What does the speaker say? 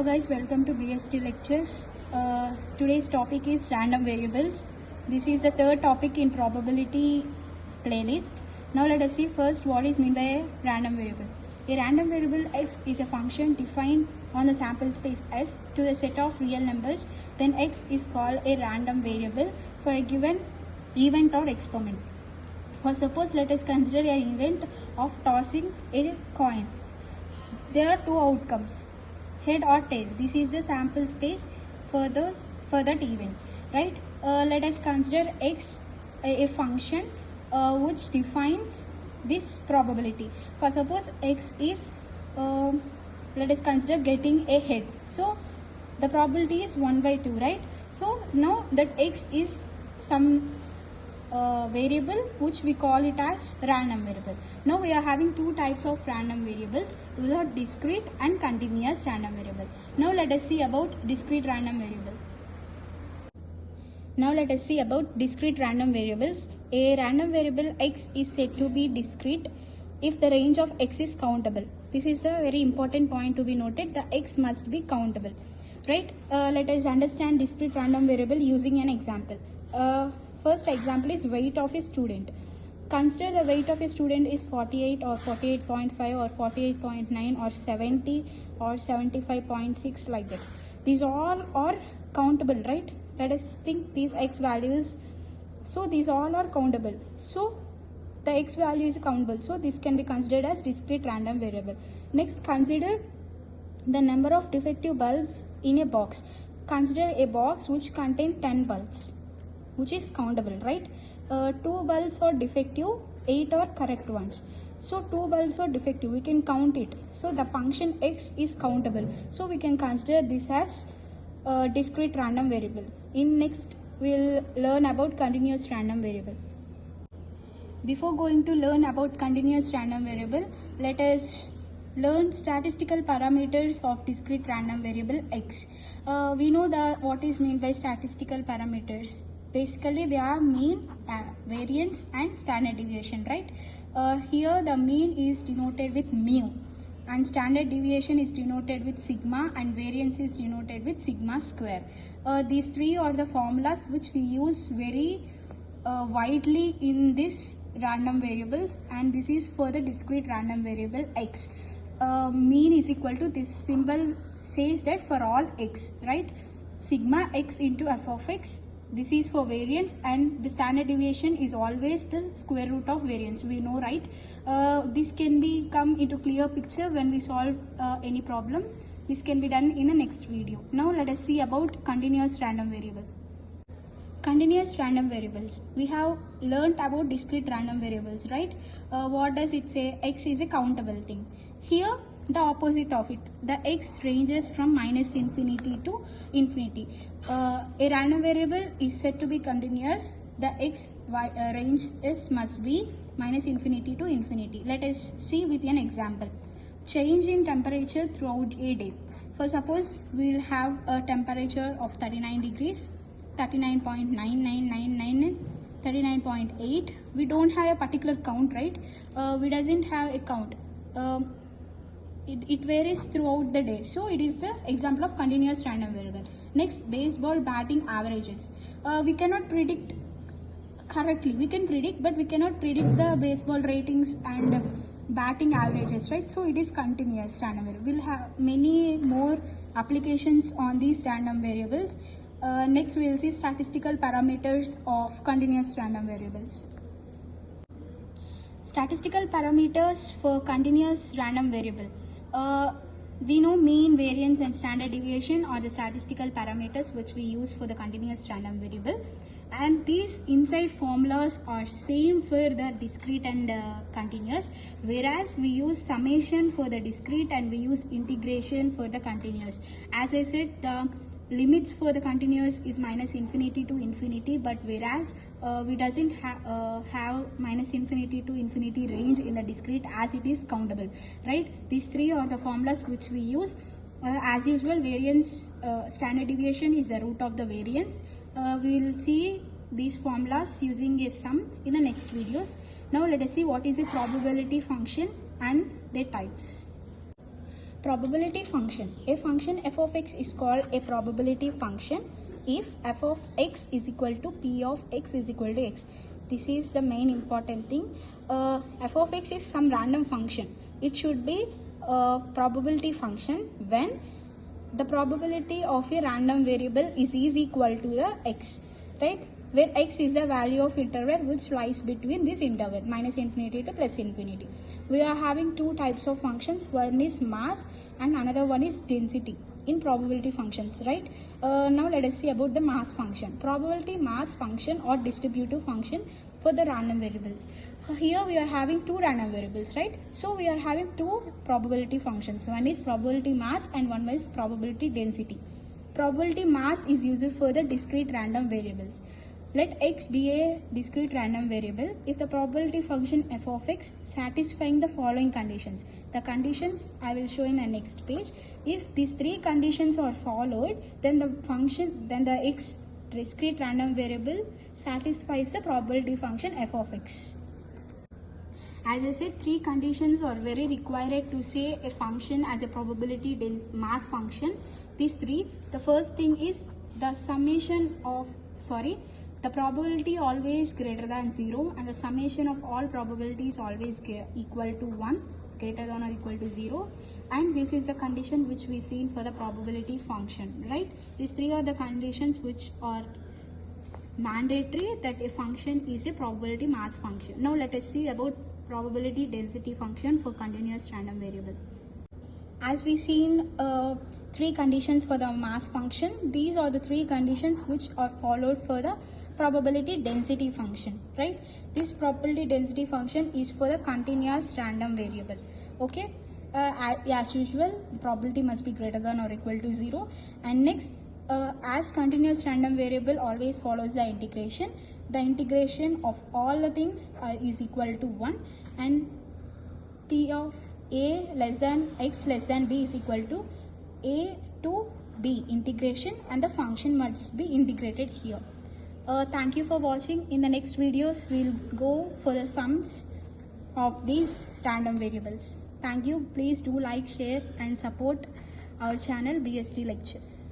guys, welcome to BST lectures. Today's topic is random variables. This is the third topic in probability playlist. Now let us see first what is meant by a random variable. A random variable x is a function defined on the sample space S to a set of real numbers. Then x is called a random variable for a given event or experiment. For suppose let us consider an event of tossing a coin. There are two outcomes, head or tail. This is the sample space for that event, right? Let us consider x a function which defines this probability. For suppose x is let us consider getting a head, so the probability is 1/2, right? So now that x is some variable which we call it as random variable. Now we are having two types of random variables. Those are discrete and continuous random variable. Now let us see about discrete random variable. Now let us see about discrete random variables. A random variable x is said to be discrete if the range of x is countable. This is a very important point to be noted. The x must be countable, right? Let us understand discrete random variable using an example. First example is weight of a student. Consider the weight of a student is 48 or 48.5 or 48.9 or 70 or 75.6, like that. These all are countable, right? Let us think these x values. So these all are countable. So the x value is countable. So this can be considered as discrete random variable. Next, consider the number of defective bulbs in a box. Consider a box which contains 10 bulbs, which is countable, right? 2 bulbs are defective, 8 are correct ones. So 2 bulbs are defective, we can count it. So the function x is countable. So we can consider this as discrete random variable. In next, we'll learn about continuous random variable. Before going to learn about continuous random variable, let us learn statistical parameters of discrete random variable x. We know what is meant by statistical parameters. Basically, they are mean, variance and standard deviation, right? Here the mean is denoted with mu and standard deviation is denoted with sigma and variance is denoted with sigma square. These three are the formulas which we use very widely in this random variables, and this is for the discrete random variable x. Mean is equal to, this symbol says that for all x, right? Sigma x into f of x. This is for variance, and the standard deviation is always the square root of variance. We know, right? This can be come into clear picture when we solve any problem. This can be done in the next video. Now let us see about continuous random variable. Continuous random variables. We have learnt about discrete random variables, right? What does it say? X is a countable thing. Here the opposite of it, the x ranges from minus infinity to infinity. A random variable is said to be continuous. The x range must be minus infinity to infinity. Let us see with an example. Change in temperature throughout a day. For suppose we will have a temperature of 39 degrees, 39.9999, 39.8. We don't have a particular count, right? We doesn't have a count. It varies throughout the day. So it is the example of continuous random variable. Next, baseball batting averages. We cannot predict correctly. We can predict, but we cannot predict the baseball ratings and batting averages, right? So it is continuous random variable. We'll have many more applications on these random variables. Next, we will see statistical parameters of continuous random variables. Statistical parameters for continuous random variable. We know mean, variance and standard deviation are the statistical parameters which we use for the continuous random variable, and these inside formulas are same for the discrete and continuous, whereas we use summation for the discrete and we use integration for the continuous. As I said, the limits for the continuous is minus infinity to infinity, but whereas we doesn't have minus infinity to infinity range in the discrete, as it is countable, right? These three are the formulas which we use. As usual, variance, standard deviation is the root of the variance. We will see these formulas using a sum in the next videos. Now let us see what is a probability function and their types. Probability function. A function f of x is called a probability function if f of x is equal to p of x is equal to x. This is the main important thing. F of x is some random function. It should be a probability function when the probability of a random variable is equal to the x, right? Where x is the value of interval which lies between this interval minus infinity to plus infinity. We are having two types of functions. One is mass and another one is density in probability functions, right? Now let us see about the mass function. Probability mass function or distributive function for the random variables. Here we are having two random variables, right? So we are having two probability functions. One is probability mass and one is probability density. Probability mass is used for the discrete random variables. Let x be a discrete random variable if the probability function f of x satisfying the following conditions. The conditions I will show in the next page. If these three conditions are followed, then the x discrete random variable satisfies the probability function f of x. As I said, three conditions are very required to say a function as a probability mass function. These three, the first thing is the the probability always greater than 0 and the summation of all probabilities always equal to 1, greater than or equal to 0, and this is the condition which we seen for the probability function, right? These three are the conditions which are mandatory that a function is a probability mass function. Now let us see about probability density function for continuous random variable. As we seen three conditions for the mass function, these are the three conditions which are followed for the probability density function, right? This probability density function is for the continuous random variable. Okay, as usual, the probability must be greater than or equal to 0. And next, as continuous random variable always follows the integration of all the things is equal to 1, and p of a less than x less than b is equal to a to b integration, and the function must be integrated here. Thank you for watching. In the next videos, we'll go for the sums of these random variables. Thank you. Please do like, share and support our channel BSD Lectures.